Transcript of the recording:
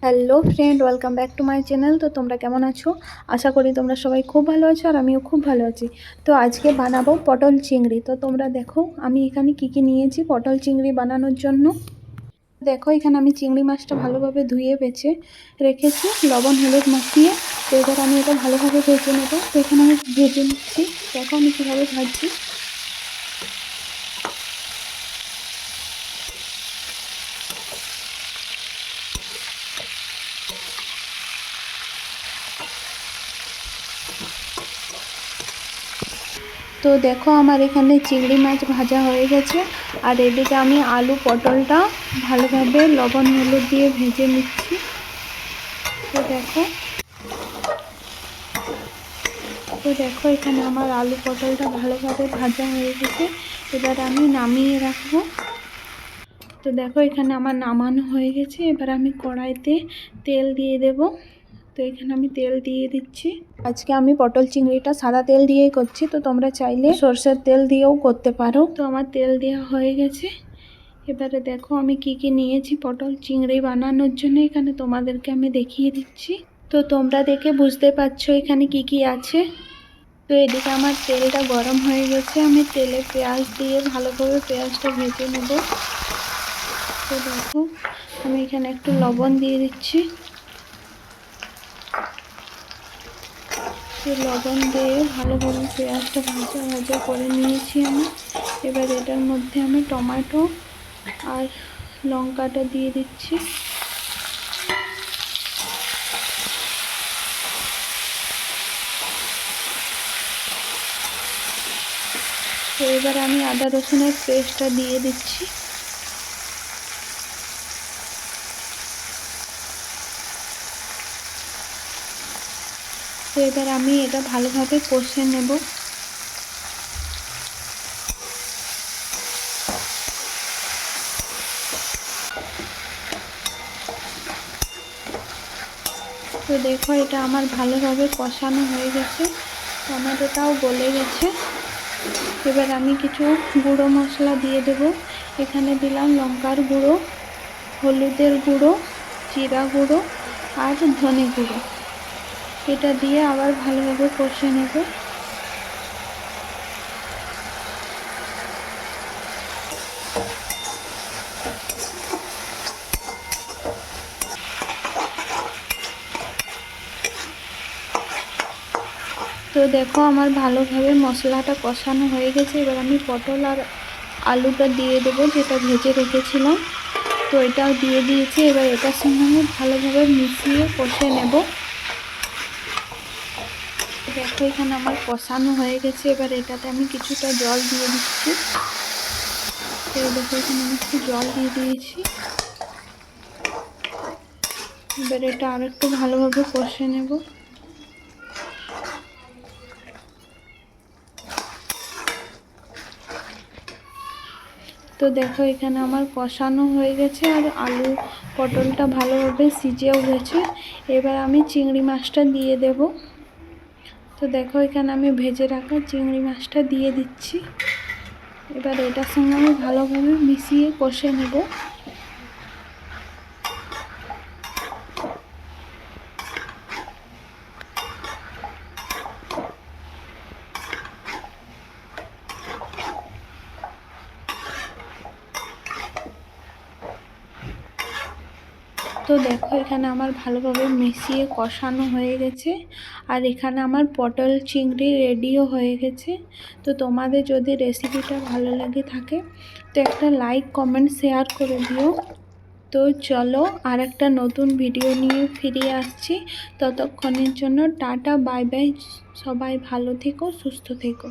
Hello friend, welcome back to my channel. তো তোমরা কেমন আছো? আশা করি তোমরা সবাই খুব ভালো আছো আর আমিও খুব ভালো আছি। তো আজকে বানাবো পটল চিংড়ি। তো তোমরা দেখো আমি এখানে কি নিয়েছি পটল চিংড়ি বানানোর জন্য। দেখো এখানে আমি চিংড়ি মাছটা ভালোভাবে ধুয়ে বেছে রেখেছি লবণ হলুদ মাখিয়ে। তো এবার আমি এটা ভালোভাবে ভেজে নেবো। তো এখানে আমি ভেজে নিচ্ছি। দেখো আমি কীভাবে ভাজছি। তো দেখো আমার এখানে চিংড়ি মাছ ভাজা হয়ে গেছে আর এদিকে আমি আলু পটলটা ভালোভাবে লবণ হলুদ দিয়ে ভেজে নিচ্ছি। তো দেখো এখানে আমার আলু পটলটা ভালোভাবে ভাজা হয়ে গেছে। এবার আমি নামিয়ে রাখবো। তো দেখো এখানে আমার নামানো হয়ে গেছে। এবার আমি কড়াইতে তেল দিয়ে দেব। তো এখানে আমি তেল দিয়ে দিচ্ছি। আজকে আমি পটল চিংড়িটা সাদা তেল দিয়েই করছি। তো তোমরা চাইলে সরষের তেল দিয়েও করতে পারো। তো আমার তেল দেওয়া হয়ে গেছে। এবারে দেখো আমি কি নিয়েছি পটল চিংড়ি বানানোর জন্য। এখানে তোমাদেরকে আমি দেখিয়ে দিচ্ছি। তো তোমরা দেখে বুঝতে পারছো এখানে কি আছে। তো এদিকে আমার তেলটা গরম হয়ে গেছে। আমি তেলে পেঁয়াজ দিয়ে ভালোভাবে পেঁয়াজটা ভেজে নেব। তো দেখো আমি এখানে একটু লবণ দিয়ে দিচ্ছি। তো লবণ দিয়ে ভালোভাবে পেঁয়াজটা ভাজা করে নিয়েছি আমি। এবার এটার মধ্যে আমি টমেটো আর লঙ্কাটা দিয়ে দিচ্ছি। তো এবার আমি আদা রসুনের পেস্টটা দিয়ে দিচ্ছি। তো এবার আমি এটা ভালোভাবে কষে নেব। তো দেখো এটা আমার ভালোভাবে কষানো হয়ে গেছে, টমেটোটাও গলে গেছে। এবার আমি কিছু গুঁড়ো মশলা দিয়ে দেব। এখানে দিলাম লঙ্কার গুঁড়ো, হলুদের গুঁড়ো, জিরা গুঁড়ো আর ধনে গুঁড়ো। এটা দিয়ে আবার ভালোভাবে কষে নেব। তো দেখো আমার ভালোভাবে মশলাটা কষানো হয়ে গেছে। এবার আমি পটল আর আলুটা দিয়ে দেবো যেটা ভেজে রেখেছিলাম। তো এটাও দিয়ে দিয়েছি। এবার এটার সঙ্গে আমি ভালোভাবে মিশিয়ে কষে নেব। দেখো এখানে আমার কষানো হয়ে গেছে। এবার এটাতে আমি কিছুটা জল দিয়ে দিচ্ছি। তো দেখো এখানে আমি একটু জল দিয়ে দিয়েছি। এবার এটা আর একটু ভালোভাবে কষে নেব। তো দেখো এখানে আমার কষানো হয়ে গেছে আর আলু পটলটা ভালোভাবে সিজেও গেছে। এবার আমি চিংড়ি মাছটা দিয়ে দেব। তো দেখো এখানে আমি ভেজে রাখা চিংড়ি মাছটা দিয়ে দিচ্ছি। এবার এটার সঙ্গে আমি ভালোভাবে মিশিয়ে কষে নেব। তো দেখো এখানে আমার ভালোভাবে মিশিয়ে কষানো হয়ে গেছে আর এখানে আমার পটল চিংড়ি রেডিও হয়ে গেছে। তো তোমাদের যদি রেসিপিটা ভালো লেগে থাকে তো একটা লাইক কমেন্ট শেয়ার করে দিও। তো চলো আর একটা নতুন ভিডিও নিয়ে ফিরে আসছি। ততক্ষণের জন্য টাটা বাই বাই। সবাই ভালো থেকো, সুস্থ থেকো।